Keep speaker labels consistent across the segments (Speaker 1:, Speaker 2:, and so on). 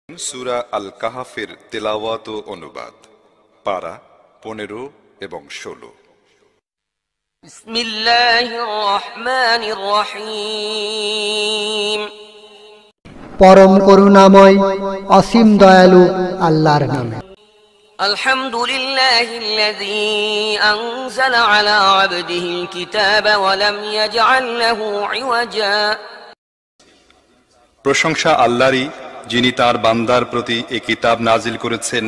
Speaker 1: সূরা আল কাহাফের তেলাওয়াত ও অনুবাদ, পারা 15 এবং 16।
Speaker 2: বিসমিল্লাহির রহমানির রহিম।
Speaker 3: পরম করুণাময় অসীম দয়ালু আল্লাহর নামে।
Speaker 2: আলহামদুলিল্লাহিল্লাযী আনজালা আলা আবদিহিল কিতাবা ওয়া লাম ইয়াজআল লাহু ইওয়াজা।
Speaker 1: প্রশংসা আল্লাহরই, যিনি তার বান্দার প্রতি এই কিতাব নাজিল করেছেন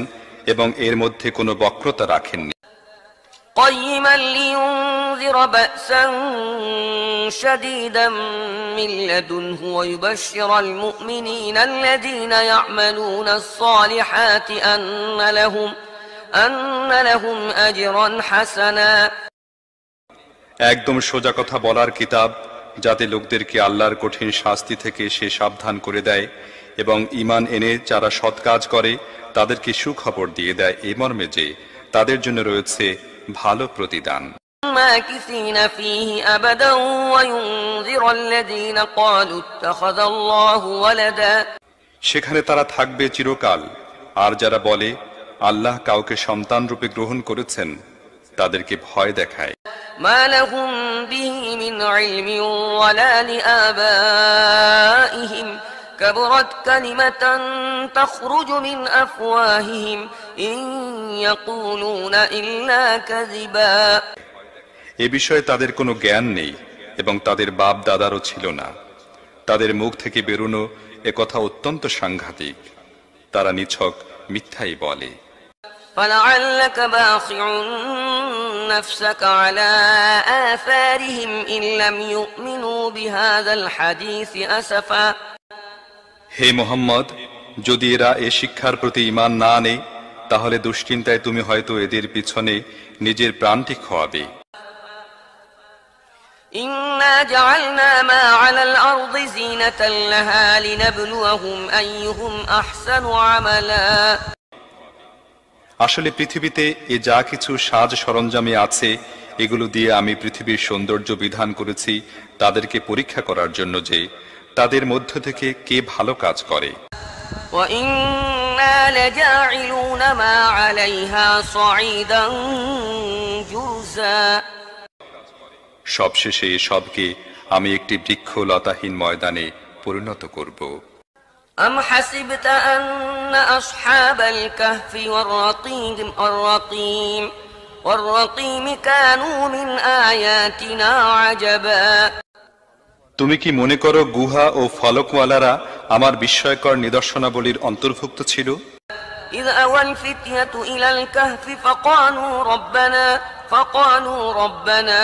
Speaker 1: এবং এর মধ্যে কোনো বক্রতা রাখেননি।
Speaker 2: কাইয়িমান লিয়ুনযিরা বা'সান শাদীদাম মিন লাদুনহু ওয়া ইউবাশশিরাল মুমিনিনা আল্লাযীনা ইয়া'মালুনাস সালিহাতি আন্না লাহুম আজরান হাসানা।
Speaker 1: একদম সোজা কথা বলার কিতাব, যাতে লোকদেরকে আল্লাহর কঠিন শাস্তি থেকে সে সাবধান করে দেয় এবং ঈমান এনে যারা সৎ কাজ করে তাদেরকে সুখবর দিয়ে দেয় এই মর্মে যে তাদের জন্য রয়েছে ভালো প্রতিদান।
Speaker 2: মাকিসিনা ফীহি আবাদান ওয়া ইউনযিরাল্লাযীনা ক্বালু ইত্তাখাযাল্লাহু ওয়ালাদা।
Speaker 1: সেখানে তারা থাকবে চিরকাল, আর যারা বলে আল্লাহ কাউকে সন্তান রূপে গ্রহণ করেছেন তাদেরকে ভয় দেখায়।
Speaker 2: মা লাহুম বিহি মিন ইলমিন ওয়ালা লিআবাইহিম কাবুরাত কালিমাতান তাখরুজু মিন আফওয়াহিহিম ইন ইয়াকুলুনা ইল্লা কাযিবা।
Speaker 1: এ বিষয়ে তাদের কোনো জ্ঞান নেই এবং তাদের বাপ দাদারও ছিল না। তাদের মুখ থেকে বেরোনো একথা অত্যন্ত সাংঘাতিক, তারা নিছক মিথ্যাই বলে।
Speaker 2: فلعلك باخع نفسك على آثارهم إن لم يؤمنوا بهذا الحديث أسفا।
Speaker 1: হে মুহাম্মদ, যদি এরা এ শিক্ষার প্রতি ঈমান না আনে তাহলে দুশ্চিন্তায় তুমি হয়তো এদের পিছনে নিজের প্রাণটি খোয়াবে।
Speaker 2: إنا جعلنا ما على الأرض زينة لها لنبلوهم أيهم أحسن عملا।
Speaker 1: আসলে পৃথিবীতে এ যা কিছু সাজ সরঞ্জামে আছে এগুলো দিয়ে আমি পৃথিবীর সৌন্দর্য বিধান করেছি তাদেরকে পরীক্ষা করার জন্য যে তাদের মধ্য থেকে কে ভালো কাজ করে।
Speaker 2: وإنا لجاعلون ما عليها صعيدا جرزا।
Speaker 1: সবশেষে সবকে আমি একটি বৃক্ষলতাহীন ময়দানে পরিণত করব।
Speaker 2: أم حسبت أن أصحاب الكهف والرقيم كانوا من آياتنا عجبا।
Speaker 1: তুমি কি মনে করো গুহা ও ফলকওয়ালারা আমার বিস্ময়কর নিদর্শনাবলীর অন্তর্ভুক্ত ছিল?
Speaker 2: إذ أوى الفتية إلى الكهف فقالوا ربنا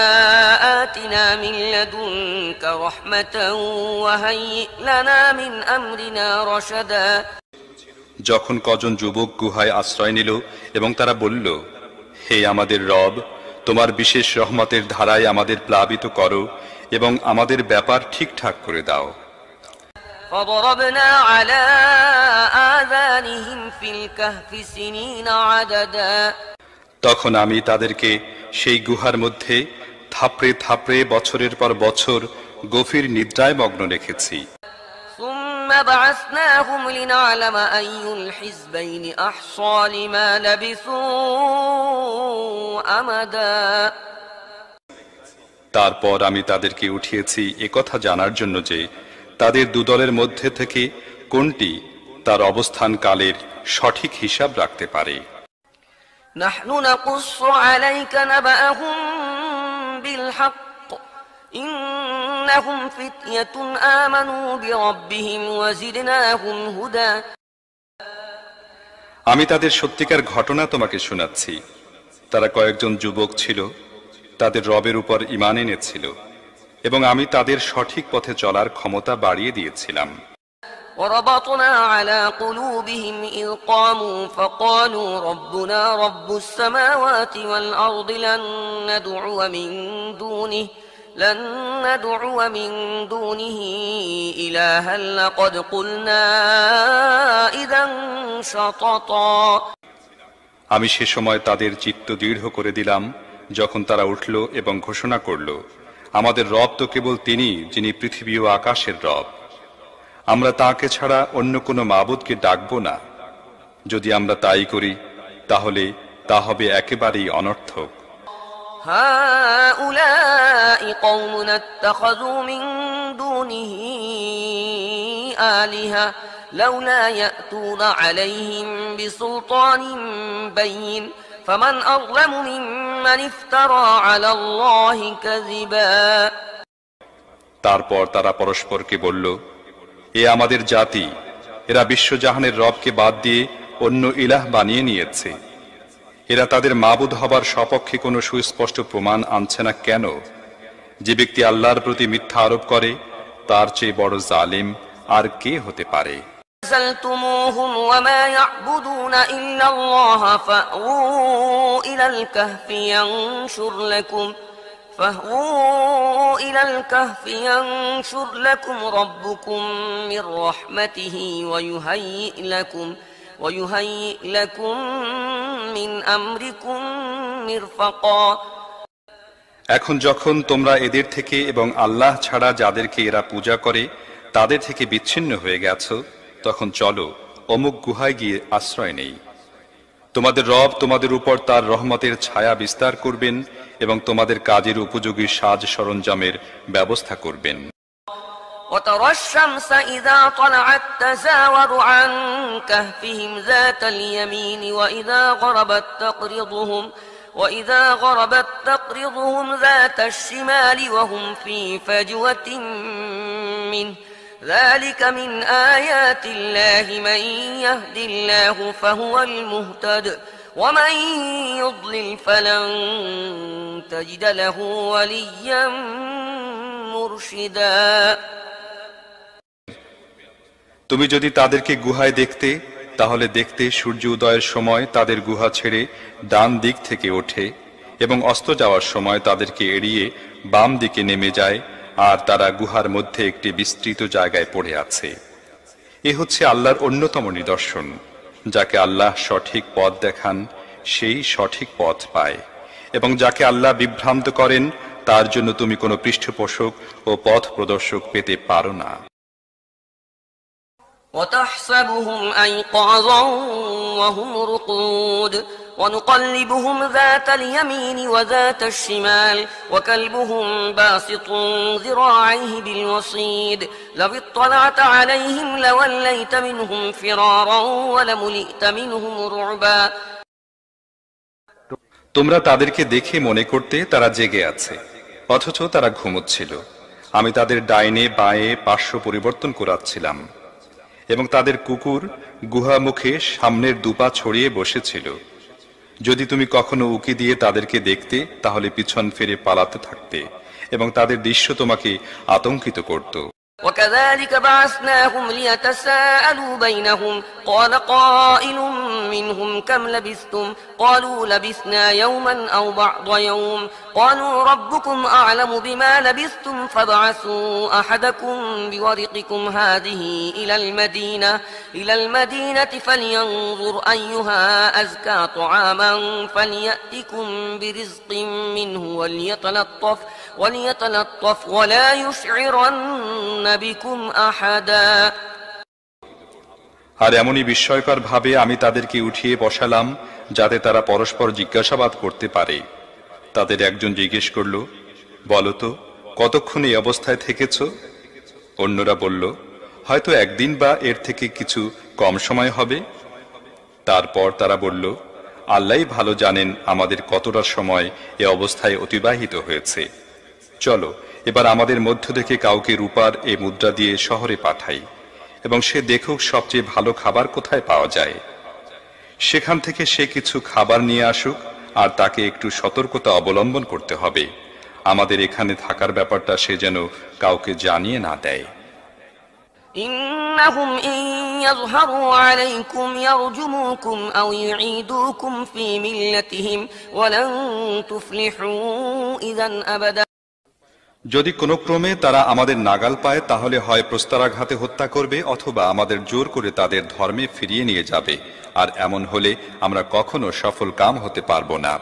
Speaker 2: آتنا من لدنك رحمة وهيئ لنا من أمرنا رشدا।
Speaker 1: যখন কজন যুবক গুহায় আশ্রয় নিল এবং তারা বলল, হে আমাদের রব, তোমার বিশেষ রহমতের ধারায় আমাদের প্লাবিত করো এবং আমাদের ব্যাপার ঠিকঠাক করে দাও।
Speaker 2: فضربنا على آذانهم في الكهف سنين عددا।
Speaker 1: তখন আমি তাদেরকে সেই গুহার মধ্যে থাপড়ে থাপড়ে বছরের পর বছর গভীর নিদ্রায় মগ্ন রেখেছি।
Speaker 2: ثم بعثناهم لنعلم أي الحزبين أحصى لما لبثوا أمدا।
Speaker 1: তারপর আমি তাদেরকে উঠিয়েছি একথা জানার জন্য যে তাদের দুদলের মধ্যে থেকে কোনটি তার অবস্থান কালের সঠিক হিসাব রাখতে পারে।
Speaker 2: نحن نقص عليك نبأهم بالحق إنهم فتية آمنوا بربهم وزدناهم هدى।
Speaker 1: আমি তাদের সত্যিকার ঘটনা তোমাকে শোনাচ্ছি। তারা কয়েকজন যুবক ছিল, তাদের রবের উপর ঈমান এনেছিল এবং আমি তাদের সঠিক পথে চলার ক্ষমতা বাড়িয়ে দিয়েছিলাম।
Speaker 2: وربطنا على قلوبهم إذ قاموا فقالوا ربنا رب السماوات والأرض لن ندعو من دونه إلها لقد قلنا إذا شططا।
Speaker 1: আমি সে সময় তাদের চিত্ত দৃঢ় করে দিলাম যখন তারা উঠল এবং ঘোষণা করল, আমাদের রব তো কেবল তিনি, যিনি পৃথিবী ও আকাশের রব। আমরা তাকে ছাড়া অন্য কোনো মাবুদকে ডাকব না। যদি আমরা তাই করি তাহলে তা হবে একেবারেই অনর্থক।
Speaker 2: هؤلاء قوم اتخذوا من دونه آلهة لولا يأتون عليهم بسلطان بين فمن أظلم ممن افترى على الله كذبا।
Speaker 1: তারপর তারা পরস্পরকে বলল, এ আমাদের জাতি, এরা বিশ্বজাহানের রবকে বাদ দিয়ে অন্য ইলাহ বানিয়ে নিয়েছে। এরা তাদের মাবুদ হবার সপক্ষে কোনো সুস্পষ্ট প্রমাণ আনছে না কেন? যে ব্যক্তি আল্লাহর প্রতি মিথ্যা আরোপ করে তার চেয়ে বড় জালিম আর কে হতে পারে?
Speaker 2: زلتموهم وما يعبدون إلا الله فأووا إلى الكهف ينشر لكم ربكم من رحمته ويهيئ لكم من أمركم مرفقا।
Speaker 1: এখন যখন তোমরা এদের থেকে এবং আল্লাহ ছাড়া যাদেরকে এরা পূজা করে তাদের থেকে বিচ্ছিন্ন হয়ে গেছ, তখন চলো অমুক গুহায় গিয়ে আশ্রয় নেই। তোমাদের রব তোমাদের উপর তার রহমতের ছায়া বিস্তার করবেন এবং তোমাদের কাজের উপযোগী সাজ সরঞ্জামের ব্যবস্থা করবেন।
Speaker 2: وترى الشمس إذا طلعت تزاور عن كهفهم ذات اليمين وإذا غربت تقرضهم ذات الشمال وهم في فجوة منه ذلك من آيات الله من يهد الله فهو المهتد ومن يضلل فلن تجد له وليا مرشدا।
Speaker 1: তুমি যদি তাদেরকে গুহায় দেখতে, তাহলে দেখতে সূর্য উদয়ের সময় তাদের গুহা ছেড়ে ডান দিক থেকে ওঠে এবং অস্ত যাওয়ার সময় তাদেরকে এড়িয়ে বাম দিকে নেমে যায়, আর তারা গুহার মধ্যে একটি বিস্তৃত জায়গায় পড়ে আছে। এ হচ্ছে আল্লাহর অন্যতম নিদর্শন। যাকে আল্লাহ সঠিক পথ দেখান সেই সঠিক পথ পায়, এবং যাকে আল্লাহ বিভ্রান্ত করেন তার জন্য তুমি কোনো পৃষ্ঠপোষক ও পথ প্রদর্শক পেতে পারো না।
Speaker 2: وتحسبهم أيقاظا وهم رقود ونقلبهم ذات اليمين وذات الشمال وكلبهم باسط ذراعيه بالوصيد لو اطلعت عليهم لوليت منهم فرارا ولملئت منهم رعبا।
Speaker 1: তোমরা তাদেরকে দেখে মনে করতে তারা জেগে আছে, অথচ তারা ঘুমোচ্ছিল। আমি তাদের ডাইনে বাঁয়ে পার্শ্ব পরিবর্তন করাচ্ছিলাম এবং তাদের কুকুর গুহা মুখে সামনের দুপা ছড়িয়ে বসেছিল। যদি তুমি কখনো উকি দিয়ে তাদেরকে দেখতে তাহলে পিছন ফিরে পালাতে থাকতে এবং তাদের দৃশ্য তোমাকে আতঙ্কিত করত।
Speaker 2: وكذلك بعثناهم ليتساءلوا بينهم قال قائل منهم كم لبثتم قالوا لبثنا يوما أو بعض يوم قالوا ربكم أعلم بما لبثتم فابعثوا أحدكم بورقكم هذه إلى المدينة فلينظر أيها أزكى طعاما فليأتكم برزق منه وليتلطف ولا يشعرن بكم أحدا।
Speaker 1: আর এমনই বিস্ময়কর ভাবে আমি তাদেরকে উঠিয়ে বসালাম যাতে তারা পরস্পর জিজ্ঞাসাবাদ করতে পারে। তাদের একজন জিজ্ঞেস করল, বলো তো কতক্ষণ এই অবস্থায় থেকেছ? অন্যরা বলল, হয়তো একদিন বা এর থেকে কিছু কম সময় হবে। তারপর তারা বলল, আল্লাহই ভালো জানেন আমাদের কতটা সময় এ অবস্থায় অতিবাহিত হয়েছে। চলো এবার আমাদের মধ্য থেকে কাউকে রূপার এ মুদ্রা দিয়ে শহরে পাঠাই এবং সে দেখুক সবচেয়ে ভালো খাবার কোথায় পাওয়া যায়। সেখান থেকে সে কিছু খাবার নিয়ে আসুক, আর তাকে একটু সতর্কতা অবলম্বন করতে হবে। আমাদের এখানে থাকার ব্যাপারটা সে যেন কাউকে জানিয়ে না দেয়।
Speaker 2: إنهم إن يظهروا عليكم يرجموكم أو يعيدوكم في ملتهم ولن تفلحوا إذا أبدا।
Speaker 1: যদি কোনো ক্রমে তারা আমাদের নাগাল পায় তাহলে হয় প্রস্তরাঘাতে হত্যা করবে অথবা আমাদের জোর করে তাদের ধর্মে ফিরিয়ে নিয়ে যাবে, আর এমন হলে আমরা কখনো সফল কাম হতে পারবো না।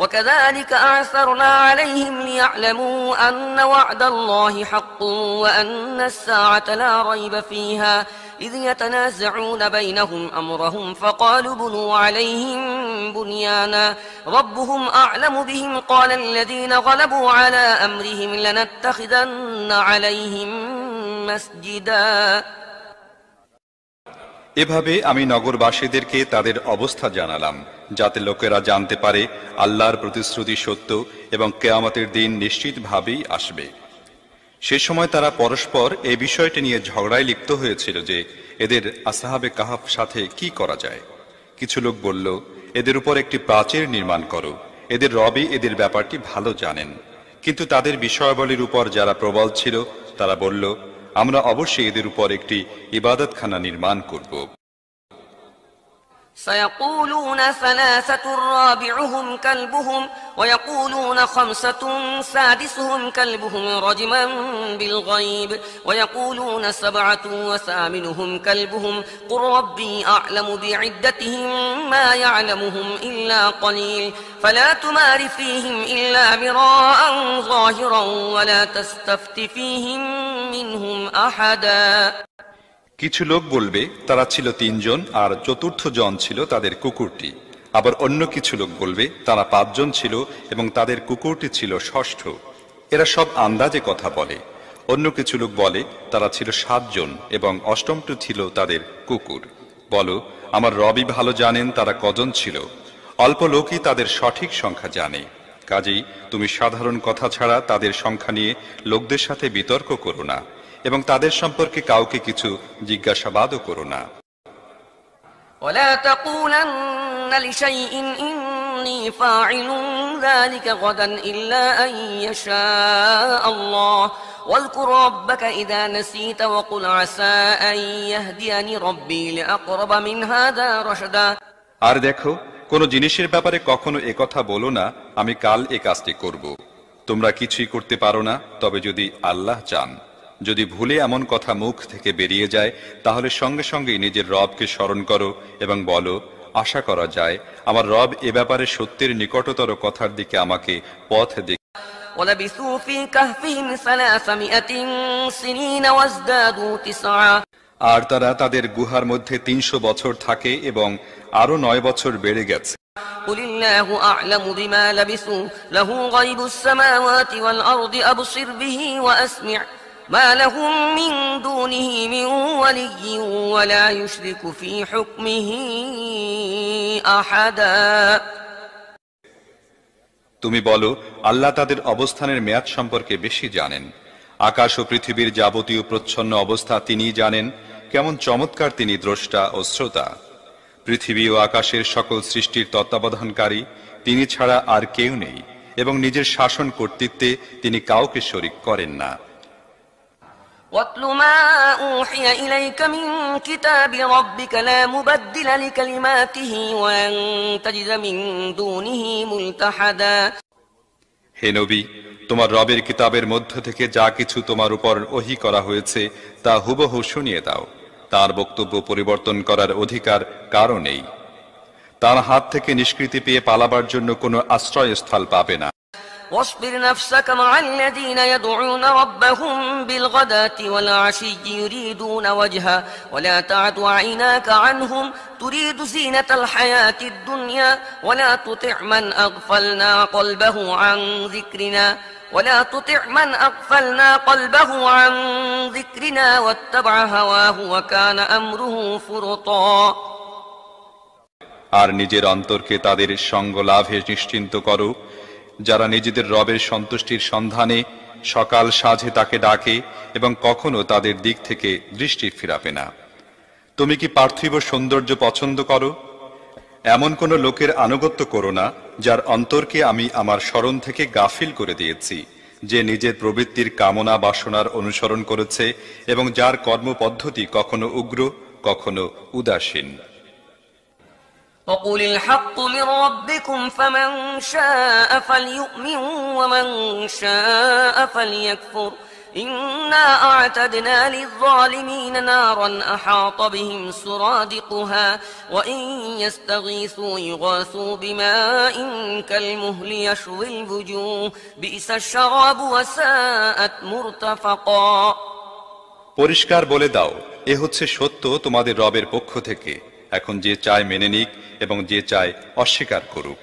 Speaker 2: وكذلك أعثرنا عليهم ليعلموا أن وعد الله حق وأن الساعة لا ريب فيها إذ يتنازعون بينهم أمرهم فقالوا بنوا عليهم بنيانا ربهم أعلم بهم قال الذين غلبوا على أمرهم لنتخذن عليهم مسجدا।
Speaker 1: এভাবে আমি নগরবাসীদেরকে তাদের অবস্থা জানালাম, যাতে লোকেরা জানতে পারে আল্লাহর প্রতিশ্রুতি সত্য এবং কিয়ামতের দিন নিশ্চিতভাবেই আসবে। সে সময় তারা পরস্পর এই বিষয়টি নিয়ে ঝগড়ায় লিপ্ত হয়েছিল যে এদের আসহাবে কাহাফ সাথে কি করা যায়। কিছু লোক বলল, এদের উপর একটি প্রাচীর নির্মাণ করো, এদের রবই এদের ব্যাপারটি ভালো জানেন। কিন্তু তাদের বিষয়াবলীর উপর যারা প্রবল ছিল তারা বলল, আমরা অবশ্যই এদের উপর একটি ইবাদতখানা নির্মাণ করব।
Speaker 2: سيقولون ثلاثة رابعهم كلبهم ويقولون خمسة سادسهم كلبهم رجما بالغيب ويقولون سبعة وثامنهم كلبهم قل ربي أعلم بعدتهم ما يعلمهم إلا قليل فلا تمار فيهم إلا مراء ظاهرا ولا تستفت فيهم منهم أحدا।
Speaker 1: কিছু লোক বলবে তারা ছিল 3 জন আর চতুর্থ জন ছিল তাদের কুকুরটি। আবার অন্য কিছু লোক বলবে তারা 5 জন ছিল এবং তাদের কুকুরটি ছিল ষষ্ঠ। এরা সব আন্দাজে কথা বলে। অন্য কিছু লোক বলে তারা ছিল 7 জন এবং অষ্টমটি ছিল তাদের কুকুর। বলো, আমার রবই ভালো জানেন তারা কজন ছিল। অল্প লোকই তাদের সঠিক সংখ্যা জানে। কাজেই তুমি সাধারণ কথা ছাড়া তাদের সংখ্যা নিয়ে লোকদের সাথে বিতর্ক করো না এবং তাদের সম্পর্কে কাউকে কিছু জিজ্ঞাসাবাদও করো না।
Speaker 2: ولا تقولن لشيء إني فاعل ذلك غدا إلا أن يشاء الله واذكر ربك إذا نسيت وقل عسى أن يهديني ربي لأقرب من هذا رشدا।
Speaker 1: আর দেখো, কোন জিনিসের ব্যাপারে কখনো একথা বলো না আমি কাল এই কাজটি করব। তোমরা কিছুই করতে পারো না তবে যদি আল্লাহ চান। যদি ভুলে এমন কথা মুখ থেকে বেরিয়ে যায় তাহলে সঙ্গে সঙ্গেই নিজের রবকে স্মরণ করো এবং বলো, আশা করা যায় আমার রব এ ব্যাপারে সত্যের নিকটতর কথার দিকে আমাকে পথ দেখান।
Speaker 2: ولبثوا في كهفهم 300 سنين وازدادوا 9।
Speaker 1: আর তারা তাদের গুহার মধ্যে 300 বছর থাকে এবং আরো 9 বছর বেড়ে গেছে।
Speaker 2: قل الله أعلم بما لبثوا له غيب السماوات والأرض أبصر به وأسمع ما لهم من دونه من ولي ولا يشرك في حكمه أحدا।
Speaker 1: তুমি বলো, আল্লাহ তাদের অবস্থানের মেয়াদ সম্পর্কে বেশি জানেন। আকাশ ও পৃথিবীর যাবতীয় প্রচ্ছন্ন অবস্থা তিনিই জানেন। কেমন চমৎকার তিনি দ্রষ্টা ও শ্রোতা। পৃথিবী ও আকাশের সকল সৃষ্টির তত্ত্বাবধানকারী তিনি ছাড়া আর কেউ নেই এবং নিজের শাসন কর্তৃত্বে তিনি কাউকে শরিক করেন না।
Speaker 2: واتل ما أوحي إليك من كتاب ربك لا مبدل لكلماته ولن تجد من دونه ملتحدا।
Speaker 1: হে নবী, তোমার রবের কিতাবের মধ্য থেকে যা কিছু তোমার উপর ওহী করা হয়েছে তা হুবহু শুনিয়ে দাও। তার বক্তব্য পরিবর্তন করার অধিকার কারও নেই। তার হাত থেকে নিষ্কৃতি পেয়ে পালাবার জন্য কোনো আশ্রয়স্থল পাবে না।
Speaker 2: واصبر نفسك مع الذين يدعون ربهم بالغداة والعشي يريدون وجهه ولا تعد عيناك عنهم تريد زينة الحياة الدنيا ولا تطع من أغفلنا قلبه واتبع هواه وكان أمره فرطا।
Speaker 1: আর নিজের অন্তরকে তাদের সঙ্গ লাভে নিশ্চিন্ত করো যারা নিজেদের রবের সন্তুষ্টির সন্ধানে সকাল সাঁঝে তাকে ডাকে এবং কখনো তাদের দিক থেকে দৃষ্টি ফিরাবে না। তুমি কি পার্থিব সৌন্দর্য পছন্দ করো? এমন কোন লোকের আনুগত্য করো না যার অন্তরকে আমি আমার স্মরণ থেকে গাফিল করে দিয়েছি, যে নিজের প্রবৃত্তির কামনা বাসনার অনুসরণ করেছে এবং যার কর্মপদ্ধতি কখনো উগ্র কখনো উদাসীন।
Speaker 2: وقل الحق من ربكم فمن شاء فليؤمن ومن شاء فليكفر إنا أعتدنا للظالمين نارا أحاط بهم سرادقها وإن يستغيثوا يغاثوا بماء كالمهل يشوي الوجوه بئس الشراب وساءت مرتفقا।
Speaker 1: পরিষ্কার বলে দাও, এ হচ্ছে সত্য তোমাদের রবের পক্ষ থেকে। এখন যে চায় মেনে নিক এবং যে চায় অস্বীকার করুক।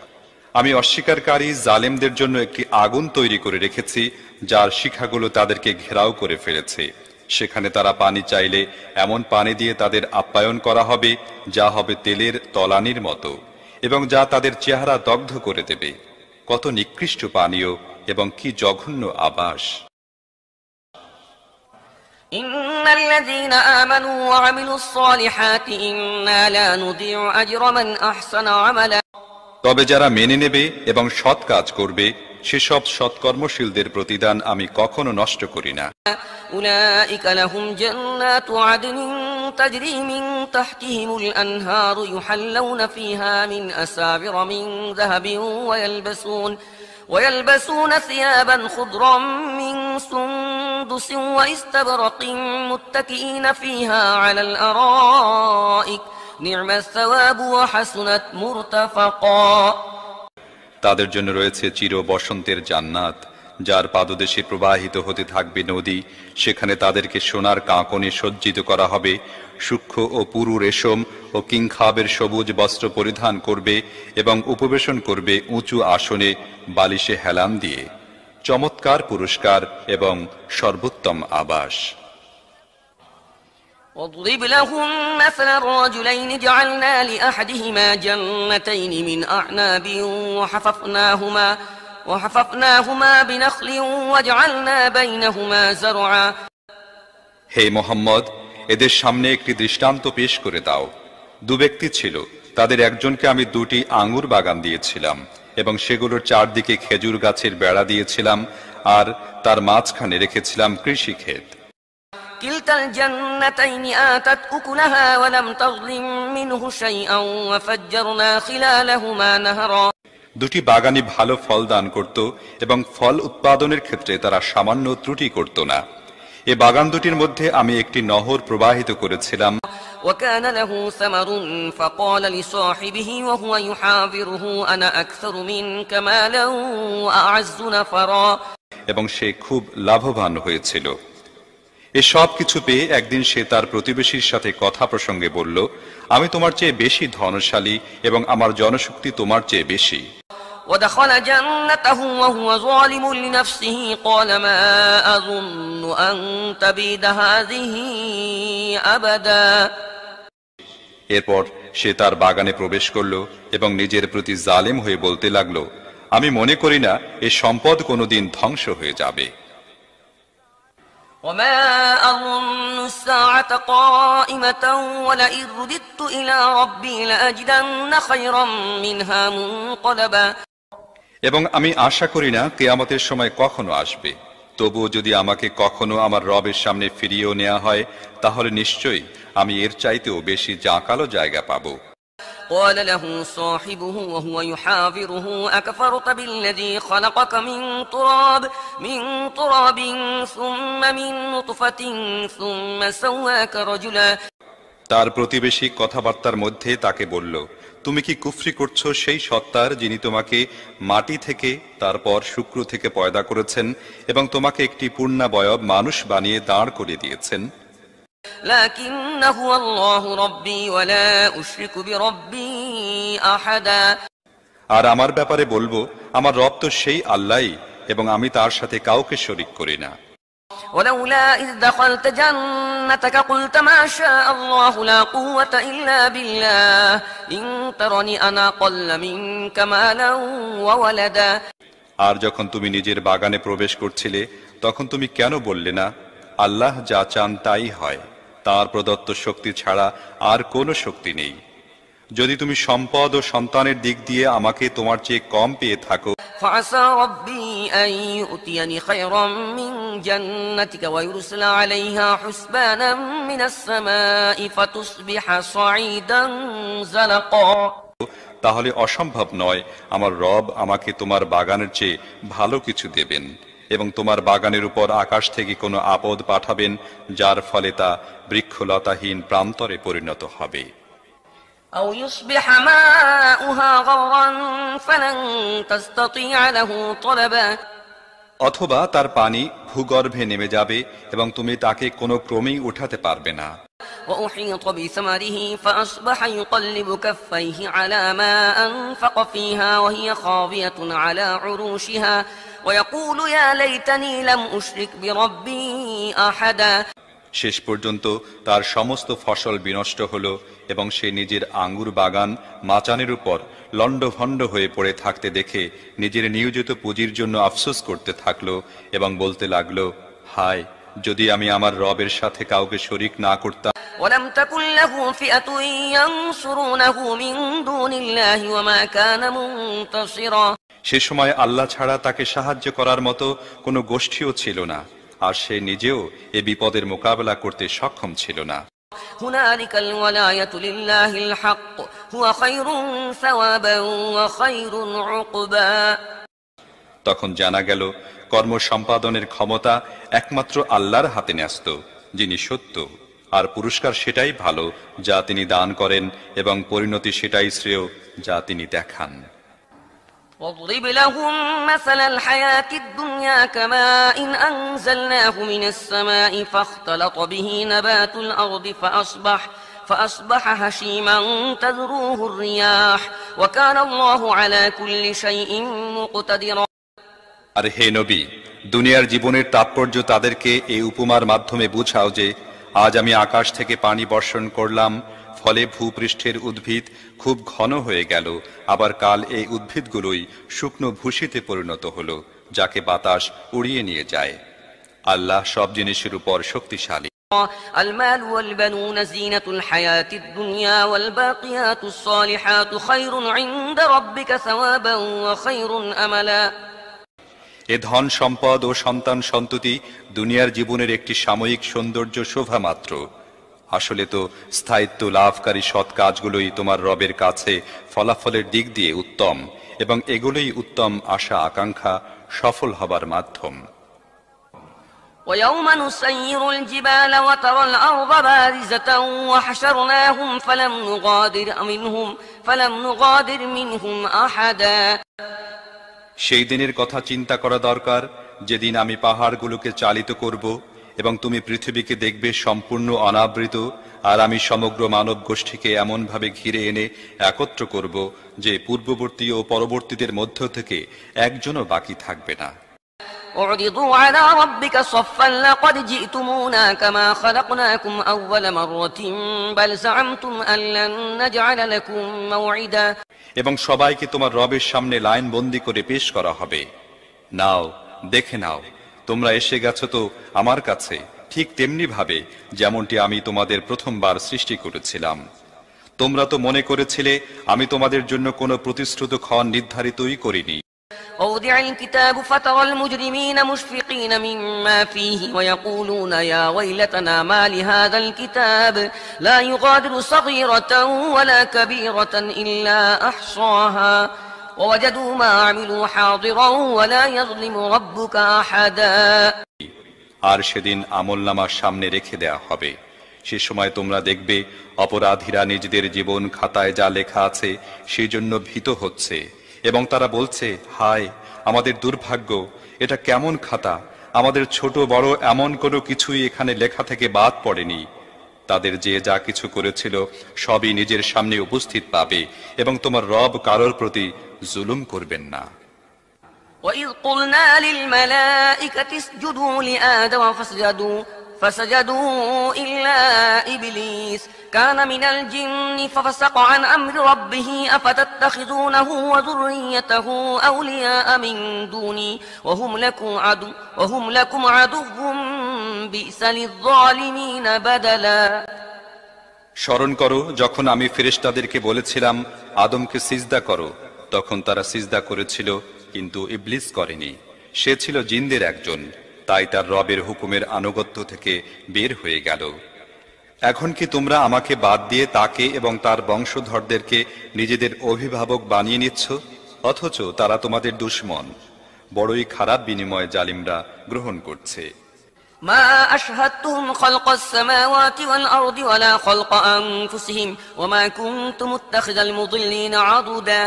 Speaker 1: আমি অস্বীকারী জালেমদের জন্য একটি আগুন তৈরি করে রেখেছি, যার শিখাগুলো তাদেরকে ঘেরাও করে ফেলেছে। সেখানে তারা পানি চাইলে এমন পানি দিয়ে তাদের আপ্যায়ন করা হবে যা হবে তেলের তলানির মতো, এবং যা তাদের চেহারা দগ্ধ করে দেবে। কত নিকৃষ্ট পানীয় এবং কি জঘন্য আবাস!
Speaker 2: إن الذين آمنوا وعملوا الصالحات إنا لا نضيع أجر من أحسن عملا।
Speaker 1: তবে যারা মেনে নেবে এবং সৎ কাজ করবে, সেসব সৎকর্মশীলদের প্রতিদান আমি কখনো নষ্ট করি না।
Speaker 2: أولئك لهم جنات عدن تجري من تحتهم الأنهار يحلون فيها من أساور من ذهب ويلبسون ثيابا خضرا من سندس واستبرق متكئين فيها على الأرائك نعم الثواب وحسنت مرتفقا।
Speaker 1: তাদের জন্য রয়েছে চির বসন্তের জান্নাত, যার পাদদেশে প্রবাহিত হতে থাকবে নদী। সেখানে তাদেরকে সোনার কাঁকনে সজ্জিত করা হবে। সূক্ষ্ম ও পুরু রেশম ও কিংখাবের সবুজ বস্ত্র পরিধান করবে এবং উপবেশন করবে উঁচু আসনে বালিশে হেলান দিয়ে। চমৎকার পুরস্কার এবং সর্বোত্তম আবাস।
Speaker 2: واضرب لهم مثلا الرجلين جعلنا لأحدهما جنتين من أعناب وحففناهما بنخل وجعلنا بينهما زرعا।
Speaker 1: হে মোহাম্মদ, এদের সামনে একটি দৃষ্টান্ত পেশ করে দাও। দু ব্যক্তি ছিল, তাদের একজনকে আমি দুটি আঙ্গুর বাগান দিয়েছিলাম এবং সেগুলোর চারদিকে খেজুর গাছের বেড়া দিয়েছিলাম, আর তার মাঝখানে রেখেছিলাম কৃষিক্ষেত।
Speaker 2: كلتا الجنتين آتت أكلها ولم تظلم منه شيئا وفجرنا خلالهما نهرا।
Speaker 1: দুটি বাগানই ভালো ফল দান করত এবং ফল উৎপাদনের ক্ষেত্রে তারা সামান্য ত্রুটি করত না। এ বাগান দুটির মধ্যে আমি একটি নহর প্রবাহিত করেছিলাম।
Speaker 2: وكان له ثمر فقال لصاحبه وهو يحاوره أنا أكثر منك مالا وأعز نفرا।
Speaker 1: এবং সে খুব লাভবান হয়েছিল। এ সব কিছু পেয়ে একদিন সে তার প্রতিবেশীর সাথে কথা প্রসঙ্গে বলল, আমি তোমার চেয়ে বেশি ধনশালী এবং আমার জনশক্তি তোমার চেয়ে বেশি।
Speaker 2: ودخل جنته وهو ظالم لنفسه قال ما أظن أن تبيد هذه أبدا।
Speaker 1: এরপর সে তার বাগানে প্রবেশ করল এবং নিজের প্রতি জালেম হয়ে বলতে লাগলো, আমি মনে করি না এ সম্পদ কোনোদিন ধ্বংস হয়ে যাবে।
Speaker 2: وما أظن الساعة قائمة ولئن رددت إلى ربي لأجدن خيرا منها منقلبا।
Speaker 1: এবং আমি আশা করি না কিয়ামতের সময় কখনো আসবে। তবুও যদি আমাকে কখনো আমার রবের সামনে ফিরিয়েও নেওয়া হয়, তাহলে নিশ্চয়ই আমি এর চাইতেও বেশি জাঁকালো জায়গা পাবো।
Speaker 2: قال له صاحبه وهو يحاوره أكفرت بالذي خلقك من تراب ثم من نطفة ثم سواك رجلا।
Speaker 1: তার প্রতিবেশী কথাবার্তার মধ্যে তাকে বলল, তুমি কি কুফরি করছো সেই সত্তার যিনি তোমাকে মাটি থেকে তারপর শুক্র থেকে পয়দা করেছেন এবং তোমাকে একটি পূর্ণাবয়ব মানুষ বানিয়ে দাঁড় করিয়ে দিয়েছেন।
Speaker 2: لكن هو الله ربي ولا أشرك بربي أحدا।
Speaker 1: আর আমার ব্যাপারে বলবো, আমার রব তো সেই আল্লাহই এবং আমি তার সাথে কাউকে শরীক করি না।
Speaker 2: ولولا إذ دخلت جنتك قلت ما شاء الله لا قوة إلا بالله إن ترني أنا أقل منك مالا وولدا।
Speaker 1: আর যখন তুমি নিজের বাগানে প্রবেশ করছিলে, তখন তুমি কেন বললে না, আল্লাহ যা চান তাই হয়, তার প্রদত্ত শক্তি ছাড়া আর কোনো শক্তি নেই। যদি তুমি সম্পদ ও সন্তানের দিক দিয়ে আমাকে তোমার চেয়ে কম পেয়ে থাকো,
Speaker 2: فعسى ربي أن يؤتيني خيرا من جنتك ويرسل عليها حسبانا من السماء فتصبح صعيدا زلقا।
Speaker 1: তাহলে অসম্ভব নয় আমার রব আমাকে তোমার বাগানের চেয়ে ভালো কিছু দেবেন এবং তোমার বাগানের উপর আকাশ থেকে কোনো আপদ পাঠাবেন, যার ফলে তা বৃক্ষলতাহীন প্রান্তরে পরিণত হবে।
Speaker 2: أو يصبح ماؤها غورا فلن تستطيع له طلبا
Speaker 1: অথবা তার পানি ভূগর্ভে নেমে যাবে এবং তুমি তাকে কোনো ক্রমেই উঠাতে পারবে না।
Speaker 2: وأحيط بثمره فأصبح يقلب كفيه على ما أنفق فيها وهي خاوية على عروشها ويقول يا ليتني لم أشرك بربي أحدا
Speaker 1: শেষ পর্যন্ত তার সমস্ত ফসল বিনষ্ট হল এবং সে নিজের আঙ্গুর বাগান মাচানের উপর লণ্ডভণ্ড হয়ে পড়ে থাকতে দেখে নিজের নিয়োজিত পুঁজির জন্য আফসোস করতে থাকলো এবং বলতে লাগলো, হায়, যদি আমি আমার রবের সাথে কাউকে শরিক না করতাম।
Speaker 2: ولم تكن له فئة ينصرونه من دون الله وما كان منتصرا
Speaker 1: সে সময় আল্লাহ ছাড়া তাকে সাহায্য করার মতো কোনো গোষ্ঠীও ছিল না, আর সে নিজেও এ বিপদের মোকাবেলা করতে সক্ষম ছিল না।
Speaker 2: هنالك الولاية لله الحق هو خير ثوابا وخير عقبا
Speaker 1: তখন জানা গেল কর্ম সম্পাদনের ক্ষমতা একমাত্র আল্লাহর হাতে ন্যস্ত, যিনি সত্য, আর পুরস্কার সেটাই ভালো যা তিনি দান করেন এবং পরিণতি সেটাই শ্রেয় যা তিনি দেখান।
Speaker 2: واضرب لهم مثل الحياة الدنيا كماء أنزلناه من السماء فاختلط به نبات الأرض فأصبح هشيما تذروه الرياح وكان الله على كل شيء مقتدرا
Speaker 1: আর হে নবী, দুনিয়ার জীবনের তাৎপর্য তাদেরকে এই উপমার মাধ্যমে বুঝাও যে আজ আমি আকাশ থেকে পানি বর্ষণ করলাম, ফলে ভূপৃষ্ঠের উদ্ভিদ খুব ঘন হয়ে গেল, আবার কাল এই উদ্ভিদগুলোই শুকনো ভূষিতে পরিণত হলো, যাকে বাতাস উড়িয়ে নিয়ে যায়। আল্লাহ সব জিনিসের উপর শক্তিশালী।
Speaker 2: المال والبنون زينة الحياة الدنيا والباقيات الصالحات خير عند ربك ثوابا وخير أملا
Speaker 1: এ ধন সম্পদ ও সন্তান সন্ততি দুনিয়ার জীবনের একটি সাময়িক সৌন্দর্য শোভা মাত্র। আসলে তো স্থায়িত্ব লাভকারী সৎ কাজগুলোই তোমার রবের কাছে ফলাফলের দিক দিয়ে উত্তম, এবং এগুলোই উত্তম আশা আকাঙ্ক্ষা সফল হবার মাধ্যম।
Speaker 2: ويوم نسير الجبال وترى الأرض بارزة وحشرناهم فلم نغادر منهم أحدا
Speaker 1: সেই দিনের কথা চিন্তা করা দরকার, যেদিন আমি পাহাড়গুলোকে চালিত করব এবং তুমি পৃথিবীকে দেখবে সম্পূর্ণ অনাবৃত, আর আমি সমগ্র মানব গোষ্ঠীকে এমনভাবে ঘিরে এনে একত্র করব যে পূর্ববর্তী ও পরবর্তীদের মধ্য থেকে একজনও বাকি থাকবে না।
Speaker 2: اعرضوا على ربك صفا لقد جئتمونا كما خلقناكم أول مرة بل زعمتم أن لن نجعل لكم موعدا
Speaker 1: এবং সবাইকে তোমার রবের সামনে লাইন বন্দী করে পেশ করা হবে। নাও, দেখে নাও, তোমরা এসে গেছো তো আমার কাছে ঠিক তেমনি ভাবে যেমনটি আমি তোমাদের প্রথমবার সৃষ্টি করেছিলাম। তোমরা তো মনে করেছিলে আমি তোমাদের জন্য কোনো প্রতিশ্রুত ক্ষণ নির্ধারিতই করিনি।
Speaker 2: ووضع الكتاب فترى المجرمين مشفقين مما فيه ويقولون يا ويلتنا ما لهذا الكتاب لا يغادر صغيرة ولا كبيرة إلا أحصاها ووجدوا ما عملوا حاضرا ولا يظلم ربك أحدا
Speaker 1: আর সেদিন আমলনামার সামনে রেখে দেয়া হবে। সে সময় তোমরা দেখবে অপরাধীরা নিজেদের জীবন খাতায় যা লেখা আছে সেই জন্য ভীত হচ্ছে এবং তারা বলছে, হায় আমাদের দুর্ভাগ্য, এটা কেমন খাতা, আমাদের ছোট বড় এমন কোনো কিছুই এখানে লেখা থেকে বাদ পড়েনি। তাদের যে যা কিছু করেছিল সবই নিজের সামনে উপস্থিত পাবে এবং তোমার রব কারোর প্রতি জুলুম করবেন না।
Speaker 2: وَإِذْ قُلْنَا لِلْمَلَائِكَةِ اسْجُدُوا لِآدَمَ فسجدوا إلا إبليس كان من الجن ففسق عن أمر ربه أفتتخذونه وذريته أولياء من دوني وهم لكم عدو بئس للظالمين بدلا
Speaker 1: স্মরণ করো যখন আমি ফেরেশতাদেরকে বলেছিলাম আদমকে সিজদা করো, তখন তারা সিজদা করেছিল কিন্তু ইবলিস করেনি। সে ছিল জিনদের একজন, তাই তার রবের হুকুমের আনুগত্য থেকে বের হয়ে গেল। এখন কি তোমরা আমাকে বাদ দিয়ে তাকে এবং তার বংশধরদেরকে নিজেদের অভিভাবক বানিয়ে নিচ্ছ, অথচ তারা তোমাদের দুশমন। বড়ই খারাপ বিনিময় জালিমরা গ্রহণ করছে।
Speaker 2: ما أشهدتهم خلق السماوات والأرض ولا خلق أنفسهم وما كنت متخذ المضلين عضدا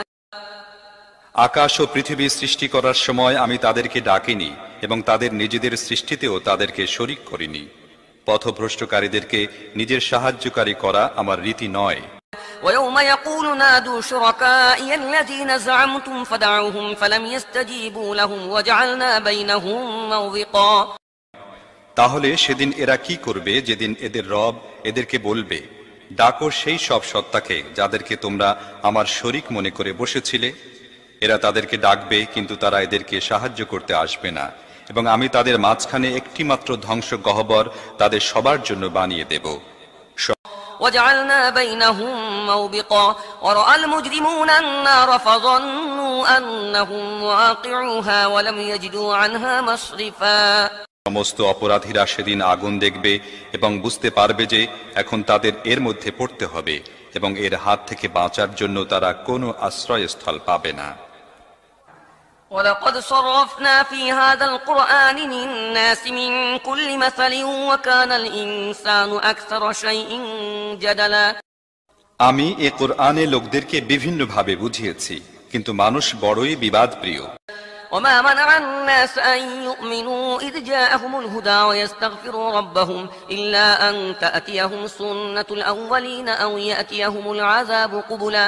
Speaker 1: আকাশ ও পৃথিবী সৃষ্টি করার সময় আমি তাদেরকে ডাকিনি এবং তাদের নিজেদের সৃষ্টিতেও তাদেরকে শরীক করিনি। পথভ্রষ্টকারীদেরকে নিজের সাহায্যকারী করা আমার রীতি নয়।
Speaker 2: ويوم يقول نادوا شركائي الذين زعمتم فدعوهم فلم يستجيبوا لهم وجعلنا بينهم موبقا
Speaker 1: তাহলে সেদিন এরা কি করবে, যেদিন এদের রব এদেরকে বলবে, ডাকো সেই সব সত্তাকে যাদেরকে তোমরা আমার শরীক মনে করে বসেছিলে। এরা তাদেরকে ডাকবে, কিন্তু তারা এদেরকে সাহায্য করতে আসবে না, এবং আমি তাদের মাঝখানে একটি মাত্র ধ্বংস গহ্বর তাদের সবার জন্য বানিয়ে দেব।
Speaker 2: وجعلنا بينهم موبقا ورأى المجرمون النار فظنوا أنهم واقعوها ولم يجدوا عنها مصرفا
Speaker 1: সমস্ত অপরাধীরা সেদিন আগুন দেখবে এবং বুঝতে পারবে যে এখন তাদের এর মধ্যে পড়তে হবে, এবং এর হাত থেকে বাঁচার জন্য তারা কোনো আশ্রয়স্থল পাবে না।
Speaker 2: ولقد صرفنا في هذا القرآن للناس من كل مثل وكان الإنسان أكثر شيء جدلا
Speaker 1: আমি এ কোরআনে লোকদেরকে বিভিন্নভাবে বুঝিয়েছি, কিন্তু মানুষ বড়ই বিবাদপ্রিয়।
Speaker 2: وما منع الناس أن يؤمنوا إذ جاءهم الهدى ويستغفروا ربهم إلا أن تأتيهم سنة الأولين أو يأتيهم العذاب قبلا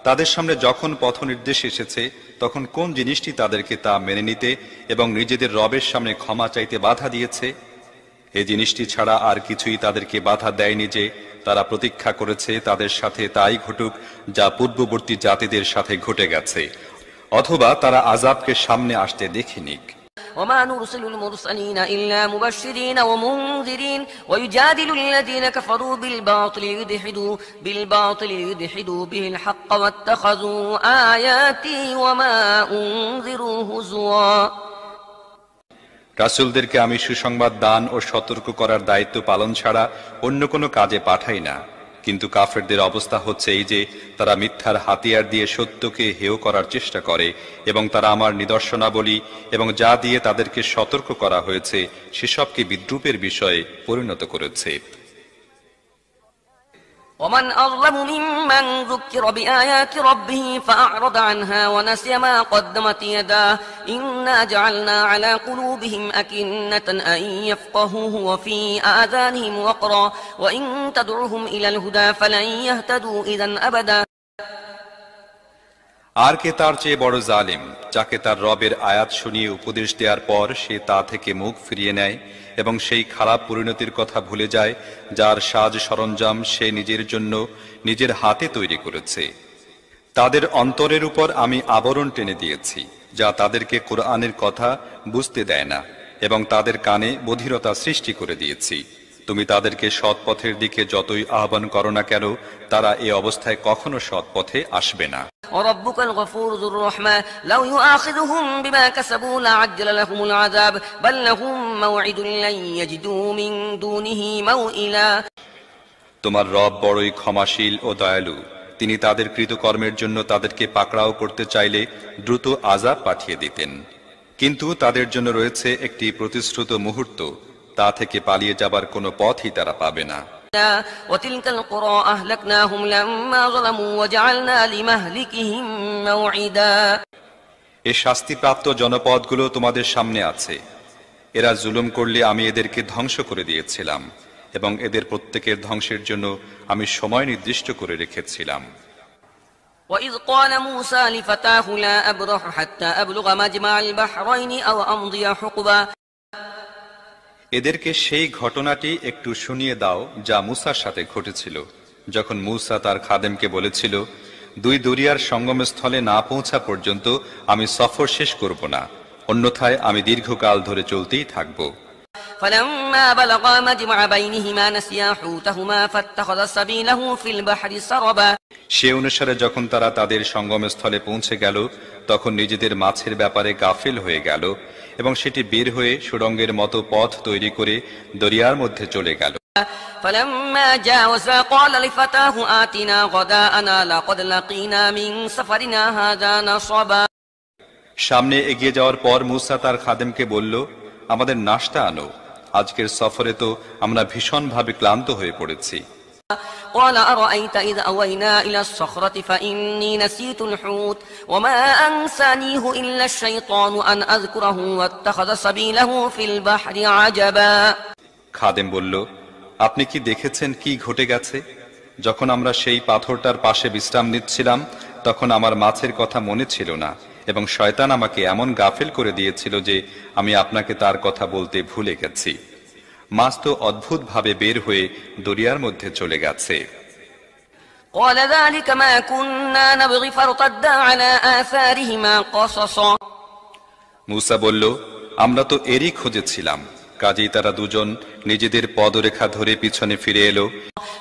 Speaker 1: তাদের সামনে যখন পথ নির্দেশ এসেছে, তখন কোন জিনিসটি তাদেরকে তা মেনে নিতে এবং নিজেদের রবের সামনে ক্ষমা চাইতে বাধা দিয়েছে? এই জিনিসটি ছাড়া আর কিছুই তাদেরকে বাধা দেয়নি যে তারা প্রতীক্ষা করেছে তাদের সাথে তাই ঘটুক যা পূর্ববর্তী জাতিদের সাথে ঘটে গেছে, অথবা তারা আযাবকে সামনে আসতে দেখেনিক।
Speaker 2: وما نرسل المرسلين إلا مبشرين ومنذرين ويجادل الذين كفروا بالباطل ليدحدوا به الحق واتخذوا آياتي وما أنذروا هزوا
Speaker 1: রাসূলদেরকে আমি সুসংবাদ দান ও সতর্ক করার দায়িত্ব পালন ছাড়া অন্য কোনো কাজে পাঠাই না, কিন্তু কাফেরদের অবস্থা হচ্ছে এই যে তারা মিথ্যার হাতিয়ার দিয়ে সত্যকে হেয় করার চেষ্টা করে, এবং তারা আমার নিদর্শনাবলী এবং যা দিয়ে তাদেরকে সতর্ক করা হয়েছে সেসবকে বিদ্রূপের বিষয়ে পরিণত করেছে।
Speaker 2: ومن أظلم ممن ذكر بآيات ربه فأعرض عنها ونسي ما قدمت يداه إنا جعلنا على قلوبهم أكنة أن يفقهوه وفي آذانهم وقرا وإن تدعوهم إلى الهدى فلن يهتدوا إذا أبدا
Speaker 1: আর কে তার চেয়ে বড় জালিম, যাকে তার রবের আয়াত শুনিয়ে উপদেশ দেওয়ার পর সে তা থেকে মুখ ফিরিয়ে নেয় এবং সেই খারাপ পরিণতির কথা ভুলে যায় যার সাজ সরঞ্জাম সে নিজের জন্য নিজের হাতে তৈরি করেছে। তাদের অন্তরের উপর আমি আবরণ টেনে দিয়েছি যা তাদেরকে কোরআনের কথা বুঝতে দেয় না, এবং তাদের কানে বধিরতা সৃষ্টি করে দিয়েছি। তুমি তাদেরকে সৎ পথের দিকে যতই আহ্বান করো না কেন, তারা এই অবস্থায় কখনো সৎ পথে আসবে না।
Speaker 2: وربك الغفور ذو الرحمة لو يؤاخذهم بما كسبوا لعجل لهم العذاب بل لهم موعد لن يجدوا من دونه موئلا
Speaker 1: তোমার রব বড়ই ক্ষমাশীল ও দয়ালু, তিনি তাদের কৃতকর্মের জন্য তাদেরকে পাকড়াও করতে চাইলে দ্রুত আযাব পাঠিয়ে দিতেন, কিন্তু তাদের জন্য রয়েছে একটি প্রতিশ্রুত মুহূর্ত, তা থেকে পালিয়ে যাবার কোনো পথই তারা পাবে না।
Speaker 2: وتلك القرى أهلكناهم لما ظلموا وجعلنا لمهلكهم موعدا
Speaker 1: এই শাস্তিপ্রাপ্ত জনপদগুলো তোমাদের সামনে আছে। এরা জুলুম করলে আমি এদেরকে ধ্বংস করে দিয়েছিলাম, এবং এদের প্রত্যেকের ধ্বংসের জন্য আমি সময় নির্দিষ্ট করে রেখেছিলাম।
Speaker 2: وإذ قال موسى لفتاه لا أبرح حتى أبلغ مجمع البحرين أو أمضي حقبا
Speaker 1: এদেরকে সেই ঘটনাটি একটু শুনিয়ে দাও যা মুসার সাথে ঘটেছিল, যখন মুসা তার খাদেমকে বলেছিল, দুই দরিয়ার সঙ্গমস্থলে না পৌঁছা পর্যন্ত আমি সফর শেষ করব না, অন্যথায় আমি দীর্ঘকাল ধরে চলতেই থাকব।
Speaker 2: فلما بلغا مجمع بينهما نسيا حوتهما فاتخذ سبيله في البحر سربا
Speaker 1: সে অনুসারে যখন তারা তাদের সঙ্গমস্থলে পৌঁছে গেল, তখন নিজেদের মাছের ব্যাপারে গাফিল হয়ে গেল, এবং সেটি বের হয়ে সুড়ঙ্গের মতো পথ তৈরি করে দরিয়ার মধ্যে চলে গেল।
Speaker 2: فلما جاوزا قال لفتاه آتنا غداءنا لقد لقينا من سفرنا هذا نصبا
Speaker 1: সামনে এগিয়ে যাওয়ার পর মূসা তার খাদেমকে বলল, আমাদের নাশতা আনো, আজকের সফরে তো আমরা ভীষণভাবে ক্লান্ত হয়ে পড়েছি।
Speaker 2: قال أرأيت إذا أوينا إلى الصخرة فإني نسيت الحوت وما أنسانيه إلا الشيطان أن أذكره واتخذ سبيله في البحر عجبا।
Speaker 1: খাদেম বলল, আপনি কি দেখেছেন কি ঘটে গেছে? যখন আমরা সেই পাথরটার পাশে বিশ্রাম নিচ্ছিলাম তখন আমার মাছের কথা মনে ছিল না এবং শয়তান আমাকে এমন গাফেল করে দিয়েছিল যে আমি আপনাকে তার কথা বলতে ভুলে গেছি। মাছ তো অদ্ভুতভাবে বের হয়ে দরিয়ার মধ্যে চলে গেছে।
Speaker 2: قال ذلك ما كنا نبغي فارتدا على آثارهما قصصا।
Speaker 1: মূসা বলল, আমরা তো এরই খোঁজেছিলাম। কাজেই তারা দুজন নিজেদের পদরেখা ধরে পিছনে ফিরে এলো।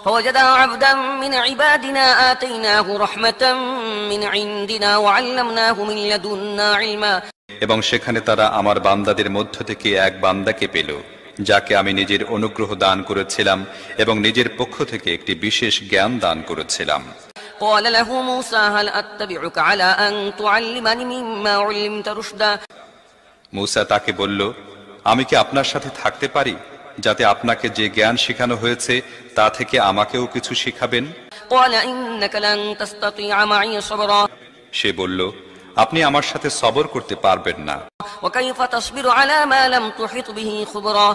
Speaker 2: فوجدا عبدا من عبادنا آتيناه رحمة من عندنا وعلمناه من لدنا علما।
Speaker 1: এবং সেখানে তারা আমার বান্দাদের মধ্য থেকে এক বান্দাকে পেল, যাকে আমি নিজের অনুগ্রহ দান করেছিলাম এবং নিজের পক্ষ থেকে একটি বিশেষ জ্ঞান দান করেছিলাম।
Speaker 2: قال له موسى هل أتبعك على أن تعلمني مما علمت رشدا।
Speaker 1: মূসা তাকে বলল, আমি কি আপনার সাথে থাকতে পারি যাতে আপনাকে যে জ্ঞান শেখানো হয়েছে তা থেকে আমাকেও কিছু শিখাবেন?
Speaker 2: قال إنك لن تستطيع معي صبرا।
Speaker 1: সে বলল, আপনি আমার সাথে সবর করতে পারবেন না।
Speaker 2: وكيف تصبر على ما لم تحط به خبرا।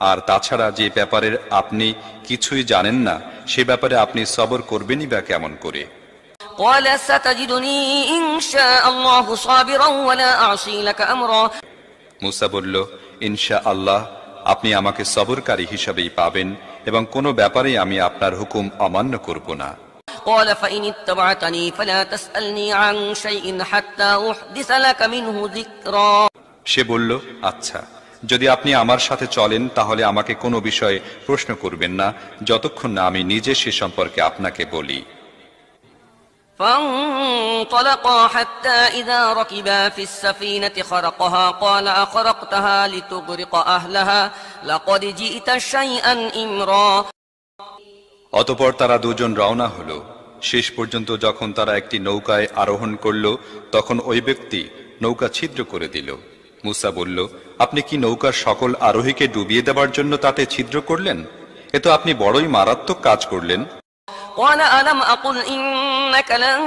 Speaker 1: আর তাছাড়া যে ব্যাপারের আপনি কিছুই জানেন না সে ব্যাপারে আপনি সবর করবেনই বা কেমন করে?
Speaker 2: قال ستجدني إن شاء الله صابرا ولا أعصي لك أمرا।
Speaker 1: মূসা বলল, ইনশাআল্লাহ আপনি আমাকে সবরকারী হিসাবেই পাবেন এবং কোনো ব্যাপারে আমি আপনার হুকুম অমান্য করব না।
Speaker 2: قال فإن اتبعتني فلا تسألني عن شيء حتى أحدث لك منه ذكرا।
Speaker 1: সে বলল, আচ্ছা, যদি আপনি আমার সাথে চলেন তাহলে আমাকে কোনো বিষয়ে প্রশ্ন করবেন না যতক্ষণ না আমি নিজে সে সম্পর্কে আপনাকে বলি।
Speaker 2: فانطلقا حتى إذا ركبا في السفينة خرقها قال أخرقتها لتغرق أهلها لقد جئت شيئا إمرا।
Speaker 1: অতঃপর তারা দুজন রওনা হলো। শেষ পর্যন্ত যখন তারা একটি নৌকায় আরোহণ করল তখন ওই ব্যক্তি নৌকা ছিদ্র করে দিল। মূসা বলল, আপনি কি নৌকার সকল আরোহীকে ডুবিয়ে দেওয়ার জন্য তাতে ছিদ্র করলেন? এ তো আপনি বড়ই মারাত্মক কাজ করলেন।
Speaker 2: قال ألم أقل إنك لن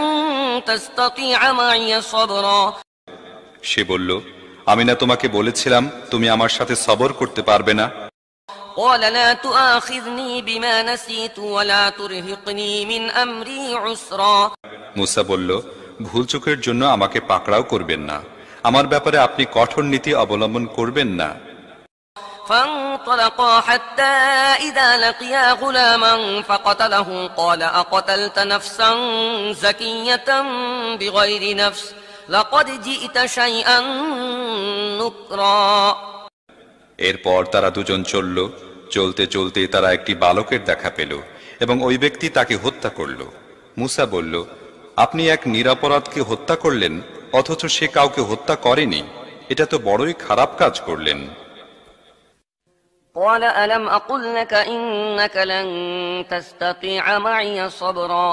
Speaker 2: تستطيع معي صبرا।
Speaker 1: সে বলল, আমি না তোমাকে বলেছিলাম তুমি আমার সাথে সবর করতে পারবে না?
Speaker 2: قال لا تؤاخذني بما نسيت ولا ترهقني من أمري عسرا।
Speaker 1: মূসা বলল, ভুল চোখের জন্য আমাকে পাকড়াও করবেন না, আমার ব্যাপারে আপনি কঠোর নীতি অবলম্বন করবেন না।
Speaker 2: فانطلقا حتى إذا لقيا غلاما فقتله قال أقتلت نفسا زكية بغير نفس لقد جئت شيئا نكرا।
Speaker 1: এরপর তারা দুজন চলল। চলতে চলতে তারা একটি বালকের দেখা পেল এবং ওই ব্যক্তি তাকে হত্যা করল। মূসা বলল, আপনি এক নিরপরাধকে হত্যা করলেন অথচ সে কাউকে হত্যা করেনি, এটা তো বড়ই খারাপ কাজ করলেন।
Speaker 2: قال ألم أقل لك إنك لن تستطيع معي صبرا।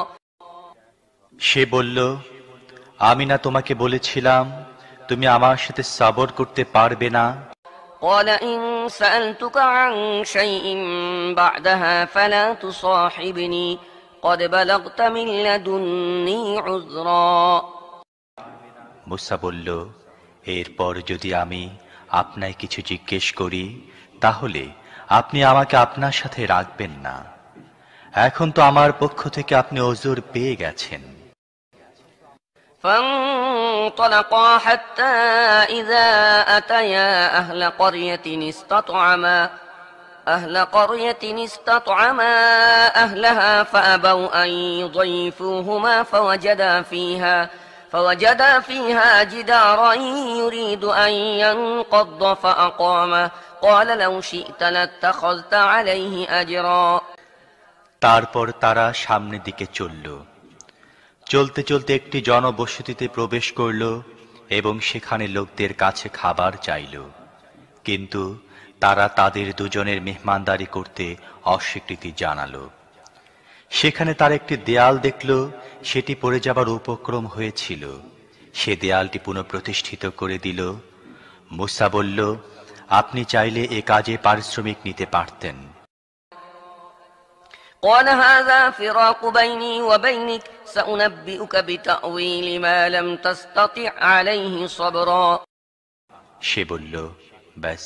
Speaker 4: সে বলল, আমি না তোমাকে বলেছিলাম তুমি আমার সাথে সবর করতে পারবে না?
Speaker 2: قال إن سألتك عن شيء بعدها فلا تصاحبني قد بلغت من لدني عذرا।
Speaker 4: মূসা বলল, এরপর যদি আমি আপনায় কিছু জিজ্ঞেস করি তাহলে আপনি আমাকে আপনার সাথে রাখবেন না, এখন তো আমার পক্ষ থেকে আপনি ওজর পেয়ে গেছেন।
Speaker 2: فانطلقا حتى إذا أتيا أهل قرية استطعما أهلها فأبوا أن يضيفوهما فوجدا فيها جدارا يريد أن ينقض فأقامه قال لو شئت لاتخذت عليه أجرا।
Speaker 4: তারপর তারা সামনের দিকে চলল। চলতে চলতে একটি জনবসতিতে প্রবেশ করল এবং সেখানে লোকদের কাছে খাবার চাইল, কিন্তু তারা তাদের দুজনের মেহমানদারি করতে অস্বীকৃতি জানালো। সেখানে তার একটি দেয়াল দেখল, সেটি পড়ে যাবার উপক্রম হয়েছিল সে দেয়ালটি পুনঃপ্রতিষ্ঠিত করে দিল। মূসা বলল, আপনি চাইলে এ কাজে পারিশ্রমিক নিতে পারতেন।
Speaker 2: قال هذا فراق بيني وبينك سأنبئك بتأويل ما لم تستطع عليه صبرا।
Speaker 4: সে বলল, ব্যাস,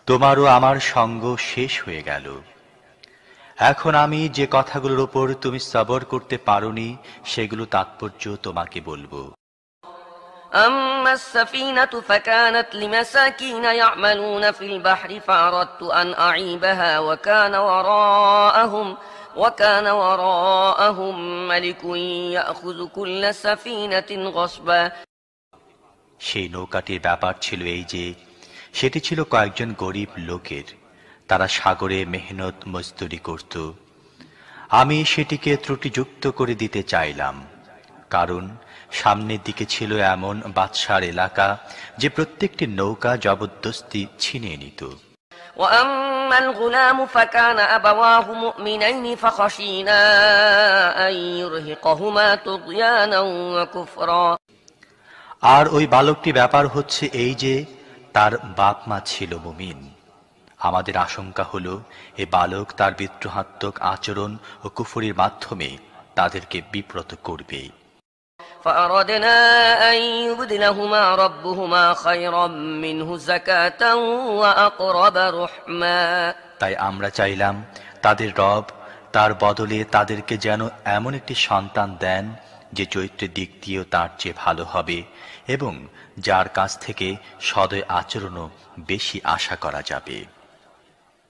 Speaker 4: তোমারও আমার সঙ্গ শেষ হয়ে গেল। এখন আমি যে কথাগুলোর উপর তুমি সবর করতে পারোনি সেগুলো তাৎপর্য তোমাকে বলবো।
Speaker 2: أما السفينة فكانت لمساكين يعملون في البحر فأردت أن أعيبها وكان وراءهم ملك يأخذ كل سفينة غصبا।
Speaker 4: সেই নৌকাটির ব্যাপার ছিল এই যে, সেটি ছিল কয়েকজন গরিব লোকের, তারা সাগরে মেহনত মজদুরি করত। আমি সেটিকে ত্রুটিযুক্ত করে দিতে চাইলাম, কারণ সামনের দিকে ছিল এমন বাদশার এলাকা যে প্রত্যেকটি নৌকা জবরদস্তি ছিনিয়ে নিত।
Speaker 2: وأما الغلام فكان أبواه مؤمنين فخشينا أن يرهقهما طغيانا وكفرا।
Speaker 4: আর ওই বালকটি ব্যাপার হচ্ছে এই যে, তার বাপ মা ছিল মুমিন। আমাদের আশঙ্কা হলো এ বালক তার বিদ্রোহাত্মক আচরণ ও কুফরির মাধ্যমে তাদেরকে বিব্রত করবে।
Speaker 2: فأردنا أن يبدلهما ربهما خيرا منه زكاة وأقرب رحما।
Speaker 4: তাই আমরা চাইলাম তাদের রব তার বদলে তাদেরকে যেন এমন একটি সন্তান দেন যে চরিত্রের দিক দিয়েও তার চেয়ে ভালো হবে এবং যার কাছ থেকে সদয় আচরণও বেশি আশা করা যাবে।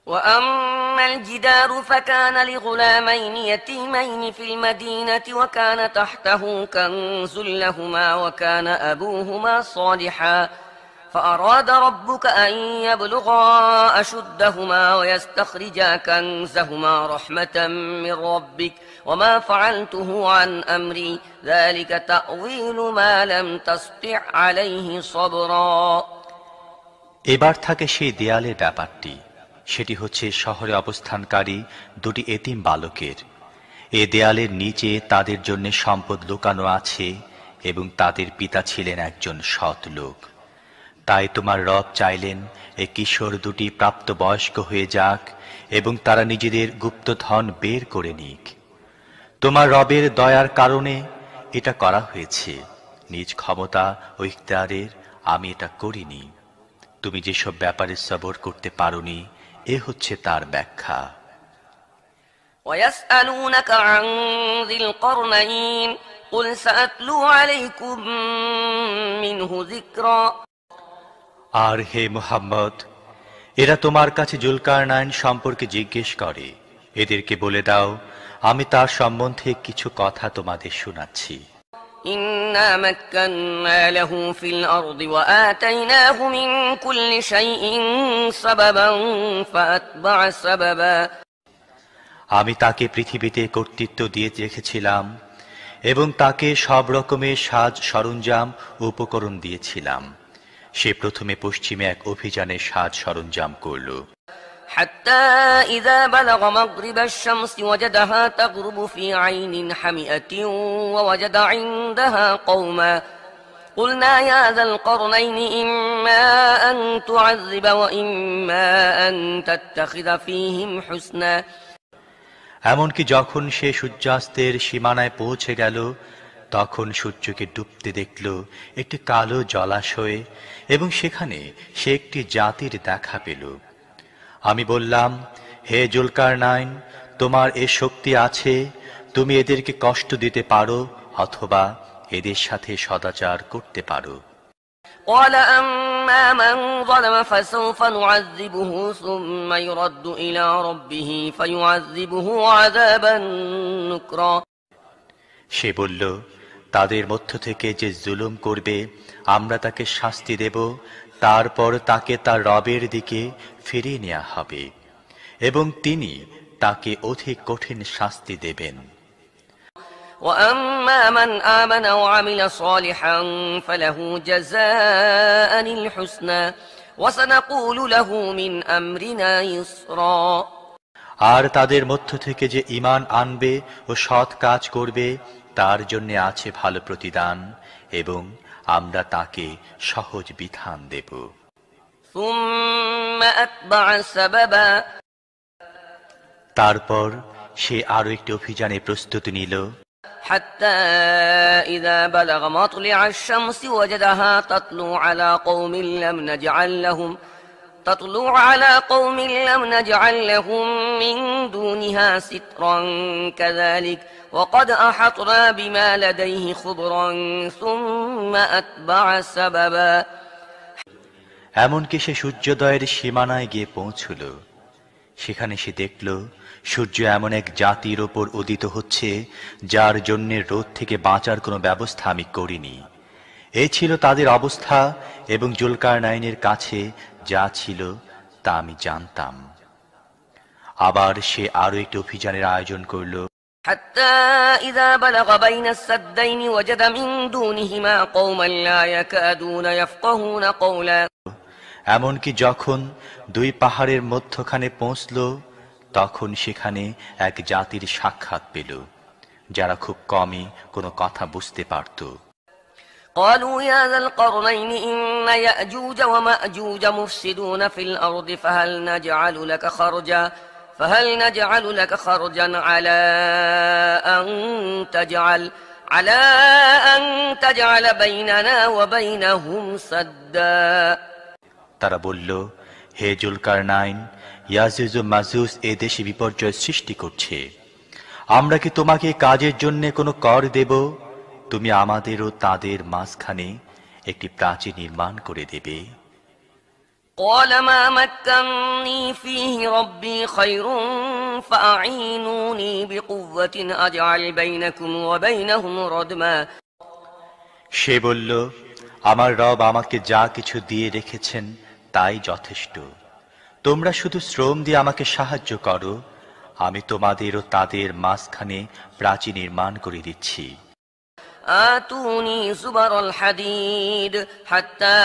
Speaker 2: وأما الجدار فكان لغلامين يتيمين في المدينة وكان تحته كنز لهما وكان أبوهما صالحا فأراد ربك أن يبلغا أشدهما ويستخرجا كنزهما رحمة من ربك وما فعلته عن أمري ذلك تأويل ما لم تستطع عليه صبرا।
Speaker 4: এবার থাকে সেই দেয়ালের ব্যাপারটি। সেটি হচ্ছে শহরে অবস্থানকারী দুটি এতিম বালকের। এ দেয়ালের নিচে তাদের জন্য সম্পদ লুকানো আছে এবং তাদের পিতা ছিলেন একজন সৎ লোক। তাই তোমার রব চাইলেন এ কিশোর দুটি প্রাপ্তবয়স্ক হয়ে যাক এবং তারা নিজেদের গুপ্তধন বের করে নিক। তোমার রবের দয়ার কারণে এটা করা হয়েছে, নিজ ক্ষমতা ও ইখতিয়ারের আমি এটা করিনি। তুমি যেসব ব্যাপারে সবর করতে পারোনি, এ হচ্ছে তার ব্যাখ্যা।
Speaker 2: ويسألونك عن ذي القرنين قل سأتلو عليكم منه ذكرا।
Speaker 4: আর হে মুহাম্মদ, এরা তোমার কাছে জুলকারনাইন সম্পর্কে জিজ্ঞেস করে, এদেরকে বলে দাও আমি তার সম্বন্ধে কিছু কথা তোমাদের শোনাচ্ছি।
Speaker 2: إنا مكنا له في الأرض وآتيناه من كل شيء سببا فأتبع سببا।
Speaker 4: আমি তাকে পৃথিবীতে কর্তৃত্ব দিয়ে রেখেছিলাম এবং তাকে সব রকমের সাজ সরঞ্জাম ও উপকরণ দিয়েছিলাম। সে প্রথমে পশ্চিমে এক অভিযানের সাজ সরঞ্জাম করল।
Speaker 2: حتى إذا بلغ مغرب الشمس وجدها تغرب في عين حمئة ووجد عندها قوما قلنا يا ذا القرنين إما أن تعذب وإما أن تتخذ فيهم حسنا।
Speaker 4: এমনকি যখন সে সূর্যাস্তের সীমানায় পৌঁছে গেল, তখন সূর্যকে ডুবতে দেখল একটি কালো জলাশয়ে এবং সেখানে সে একটি জাতির দেখা পেল। আমি বললাম, হে জুলকারনাইন, তোমার এ শক্তি আছে, তুমি এদেরকে কষ্ট দিতে পারো অথবা এদের সাথে সদাচার করতে পারো।
Speaker 2: قال أما من ظلم فسوف نعذبه ثم يرد إلى ربه فيعذبه عذابا نكرا।
Speaker 4: সে বলল, তাদের মধ্য থেকে যে জুলুম করবে আমরা তাকে শাস্তি দেব, তারপর তাকে তার রবের দিকে ফিরিয়ে নেওয়া হবে এবং তিনি তাকে অধিক কঠিন শাস্তি দেবেন।
Speaker 2: وأما من آمن وعمل صالحا فله جزاء الحسنى وسنقول له من أمرنا يسرا।
Speaker 4: আর তাদের মধ্য থেকে যে ঈমান আনবে ও সৎ কাজ করবে তার জন্য আছে ভালো প্রতিদান এবং আমরা তাকে সহজ বিধান দেব।
Speaker 2: ثم أتبع سببا
Speaker 4: তারপর সে আরো একটি অভিযানে প্রস্তুতি নিল।
Speaker 2: حتى إذا بلغ مطلع الشمس وجدها تطلع على قوم لم نجعل لهم من دونها سترا كذلك وقد أحطنا بما لديه خبرا ثم أتبع سببا
Speaker 4: এমনকি সে সূর্যোদয়ের সীমানায় গিয়ে পৌঁছল। সেখানে সে দেখল সূর্য এমন এক জাতির ওপর উদিত হচ্ছে যার জন্য রোদ থেকে বাঁচার কোনো ব্যবস্থা আমি করিনি। এই ছিল তাদের অবস্থা, এবং জুলকারনাইনের কাছে যা ছিল তা আমি জানতাম। আবার সে আরো একটি অভিযানের আয়োজন করল।
Speaker 2: حتى إذا بلغ بين السدين وجد من دونهما قوما لا يكادون يفقهون قولا
Speaker 4: এমনকি যখন দুই পাহাড়ের মধ্যখানে পৌঁছল, তখন সেখানে এক জাতির সাক্ষাৎ পেল যারা খুব কমই কোনো কথা বুঝতে পারত।
Speaker 2: قالوا يا ذا القرنين إن يأجوج ومأجوج مفسدون في الأرض فهل نجعل لك خرجا على أن تجعل بيننا وبينهم سدا
Speaker 4: তারা বলল, হে জুলকারনাইন, ইয়াজুজ ও মাজুজ এ দেশে বিপর্যয় সৃষ্টি করছে। আমরা কি তোমাকে কাজের জন্য কোনো কর দেব? তুমি আমাদের ও তাদের মাঝখানে একটি প্রাচীর নির্মাণ করে দেবে।
Speaker 2: قال ما مكنني فيه ربي خير فأعينوني بقوة أجعل بينكم وبينهم ردما
Speaker 4: সে বলল, আমার রব আমাকে যা কিছু দিয়ে রেখেছেন তাই যথেষ্ট। তোমরা শুধু শ্রম দিয়ে আমাকে সাহায্য করো, আমি তোমাদের ও তাদের মাঝখানে প্রাচীর নির্মাণ করে দিচ্ছি।
Speaker 2: آتوني زبر الحديد حتى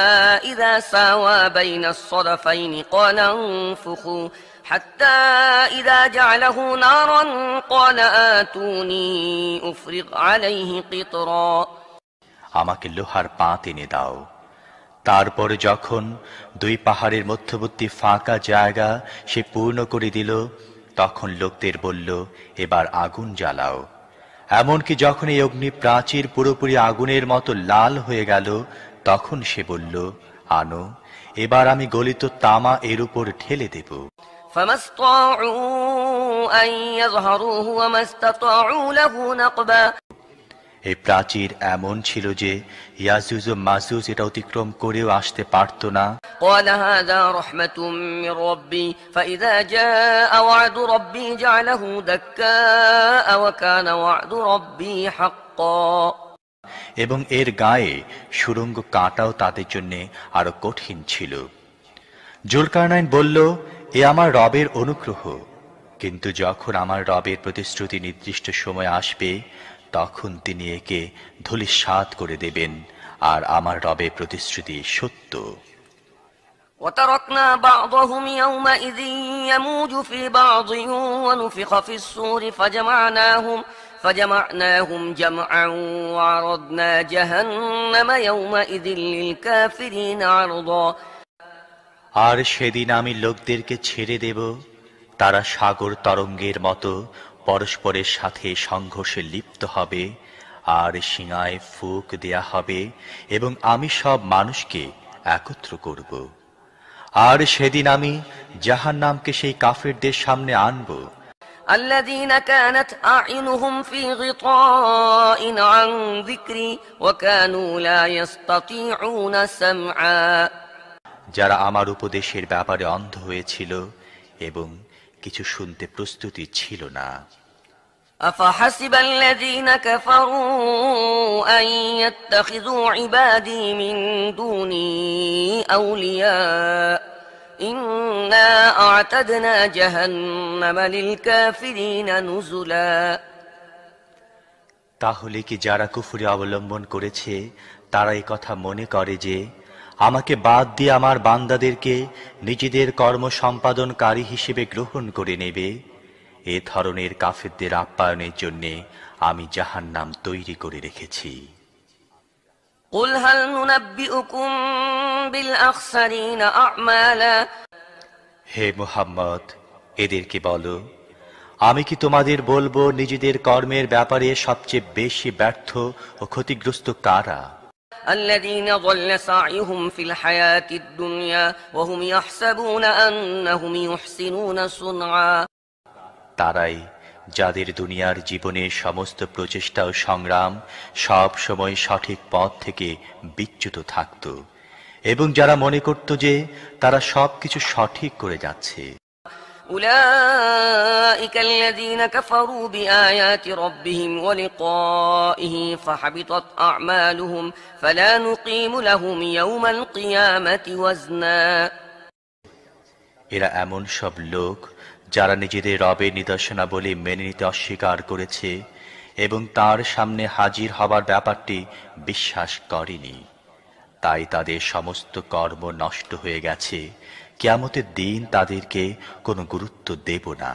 Speaker 2: إذا ساوى بين الصدفين قال انفخوا حتى إذا جعله نارا قال آتوني أفرغ عليه قطرا
Speaker 4: আমাকে লোহার পাত এনে দাও। তারপরে যখন দুই পাহাড়ের মধ্যবর্তী ফাঁকা জায়গা সে পূর্ণ করে দিল, তখন লোকদের বলল, এবার আগুন জ্বালাও। এমনকি যখন এই অগ্নি প্রাচীর পুরোপুরি আগুনের মতো লাল হয়ে গেল, তখন সে বলল, আনো, এবার আমি গলিত তামা এর উপর ঢেলে দেব।
Speaker 2: فما استطاعوا أن يظهروه وما استطاعوا له نقبا
Speaker 4: এই প্রাচীর এমন ছিল যে ইয়াজুজ ও মাজুজ এটা অতিক্রম করেও আসতে পারত না।
Speaker 2: قال هذا رحمة من ربي فإذا جاء وعد ربي جعله دكاء وكان وعد ربي حقا
Speaker 4: এবং এর গায়ে সুড়ঙ্গ কাটাও তাদের জন্য আরো কঠিন ছিল। জুলকারনাইন বলল, এ আমার রবের অনুগ্রহ, কিন্তু যখন আমার রবের প্রতিশ্রুতি নির্দিষ্ট সময় আসবে, তখন তিনি একে ধূলিসাৎ করে দেবেন, আর আমার রবের প্রতিশ্রুতি সত্য।
Speaker 2: وتركنا بعضهم يومئذ يموج في بعض ونفخ في الصور فجمعناهم جمعا وعرضنا جهنم يومئذ للكافرين عرضا
Speaker 4: আর সেদিন আমি লোকদেরকে ছেড়ে দেব, তারা সাগর তরঙ্গের মতো পরস্পরের সাথে সংঘর্ষে লিপ্ত হবে, আর শিঙায় ফুঁক দেয়া হবে, এবং আমি সব মানুষকে একত্র করব। আর সেদিন আমি জাহান্নামকে সেই কাফেরদের সামনে আনব।
Speaker 2: الذين كانت أعينهم في غطاء عن ذكري وكانوا لا يستطيعون سمعا
Speaker 4: যারা আমার উপদেশের ব্যাপারে অন্ধ হয়েছিল এবং কিছু শুনতে প্রস্তুতি ছিল না।
Speaker 2: أفحسب الذين كفروا أن يتخذوا عبادي من دوني أولياء إنا أعتدنا جهنم للكافرين نزلا
Speaker 4: তাহলে কি যারা কুফরি অবলম্বন করেছে তারা এই কথা মনে করে যে আমাকে বাদ দিয়ে আমার বান্দাদেরকে নিজেদের কর্ম সম্পাদনকারী হিসেবে গ্রহণ করে নেবে? এ ধরনের কাফেরদের আপ্যায়নের জন্য আমি জাহান্নাম তৈরি করে রেখেছি।
Speaker 2: قل هل ننبئكم بالأخسرين أعمالا
Speaker 4: হে মুহাম্মদ, এদেরকে বলো, আমি কি তোমাদের বলবো নিজেদের কর্মের ব্যাপারে সবচেয়ে বেশি ব্যর্থ ও ক্ষতিগ্রস্ত কারা?
Speaker 2: الذين ضل سعيهم في الحياة الدنيا وهم يحسبون أنهم يحسنون صنعا
Speaker 4: তারাই যাদের দুনিয়ার জীবনে সমস্ত প্রচেষ্টা ও সংগ্রাম সব সময় সঠিক পথ থেকে বিচ্যুত থাকত এবং যারা মনে করত যে তারা সবকিছু সঠিক করে যাচ্ছে।
Speaker 2: أولئك الذين كفروا بآيات ربهم ولقائه فحبطت أعمالهم فلا نقيم لهم يوم القيامة وزنا
Speaker 4: এরা এমন সব লোক যারা নিজেদের রবের নিদর্শনাবলী মেনে নিতে অস্বীকার করেছে এবং তার সামনে হাজির হবার ব্যাপারটি বিশ্বাস করেনি, তাই তাদের সমস্ত কর্ম নষ্ট হয়ে গেছে। কিয়ামতের দিন তাদেরকে কোনো গুরুত্ব দেব না।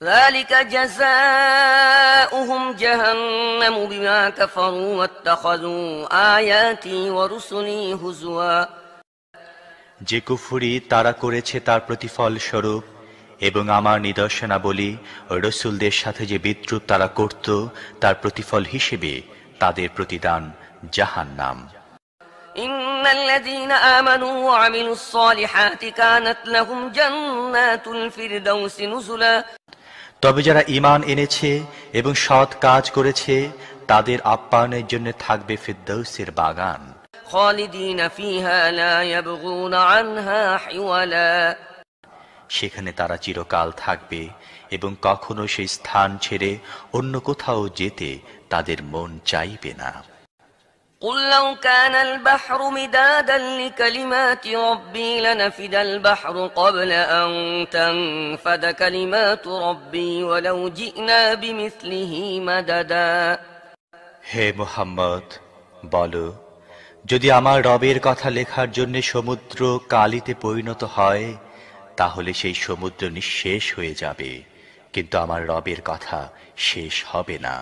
Speaker 2: ذلك جزاؤهم جهنم بما كفروا واتخذوا آياتي ورسلي هزوا
Speaker 4: যে কুফরি তারা করেছে তার প্রতিফল স্বরূপ, এবং আমার নিদর্শনাবলী ও রসুলদের সাথে যে বিদ্রুপ তারা করত তার প্রতিফল হিসেবে তাদের প্রতিদান জাহান্নাম।
Speaker 2: إن الذين آمنوا وعملوا الصالحات كانت لهم جنات الفردوس نزلا
Speaker 4: তবে যারা ঈমান এনেছে এবং সৎ কাজ করেছে তাদের আপ্যায়নের জন্য থাকবে ফিরদৌসের বাগান।
Speaker 2: خالدين فيها لا يبغون عنها حولا
Speaker 4: সেখানে তারা চিরকাল থাকবে এবং কখনো সেই স্থান ছেড়ে অন্য কোথাও যেতে তাদের মন চাইবে না।
Speaker 2: قل لو كان البحر مدادا لكلمات ربي لنفد البحر قبل أن تنفد كلمات ربي ولو جئنا بمثله مددا
Speaker 4: হে মুহাম্মদ, বলো, যদি আমার রবের কথা লেখার জন্য সমুদ্র কালিতে পরিণত হয় তাহলে সেই সমুদ্র নিঃশেষ হয়ে যাবে, কিন্তু আমার রবের কথা শেষ হবে না।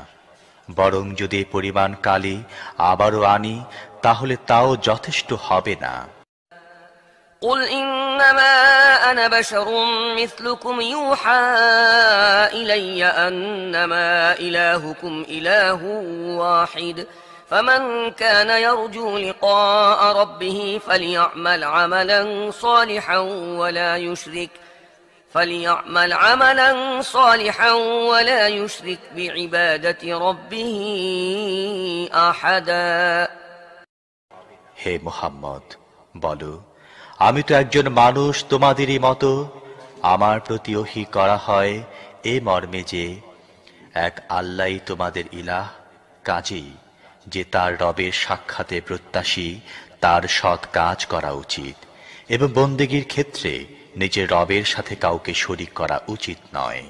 Speaker 4: বরং যদি পরিমাণ কালি আবারও আনি তাহলে তাও যথেষ্ট হবে না।
Speaker 2: قل إنما أنا بشر مثلكم يوحى إلي أنما إلهكم إله واحد فمن كان يرجو لقاء ربه فليعمل عملا صالحا ولا يشرك بعبادة ربه أحدا
Speaker 4: হে মুহাম্মদ, বলো, আমি তো একজন মানুষ তোমাদেরই মতো। আমার প্রতি ওহী করা হয় এ মর্মে যে এক আল্লাহই তোমাদের ইলাহ, কাজেই যে তার রবের সাক্ষাতে প্রত্যাশী তার সৎ কাজ করা উচিত এবং বন্দেগীর ক্ষেত্রে নিজের রবের সাথে কাউকে শরীক করা উচিত নয়।